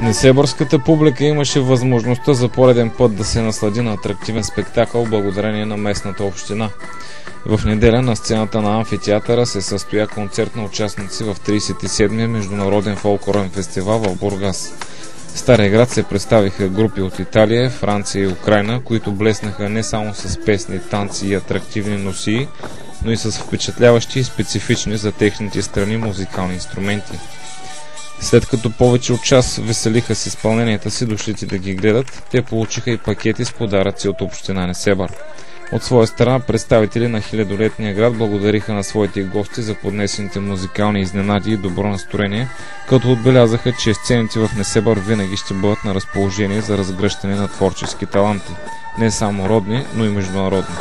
Несебърската публика имаше възможността за пореден път да се наслади на атрактивен спектакъл благодарение на местната община. В неделя на сцената на амфитеатъра се състоя концерт на участници в 37-я международен фолклорен фестивал в Бургас. В Стария град се представиха групи от Италия, Франция и Украйна, които блеснаха не само с песни, танци и атрактивни носии, но и с впечатляващи и специфични за техните страни музикални инструменти. След като повече от час веселиха с изпълненията си дошлите да ги гледат, те получиха и пакети с подаръци от община Несебър. От своя страна представители на хилядолетния град благодариха на своите гости за поднесените музикални изненади и добро настроение, като отбелязаха, че сцените в Несебър винаги ще бъдат на разположение за разгръщане на творчески таланти, не само родни, но и международни.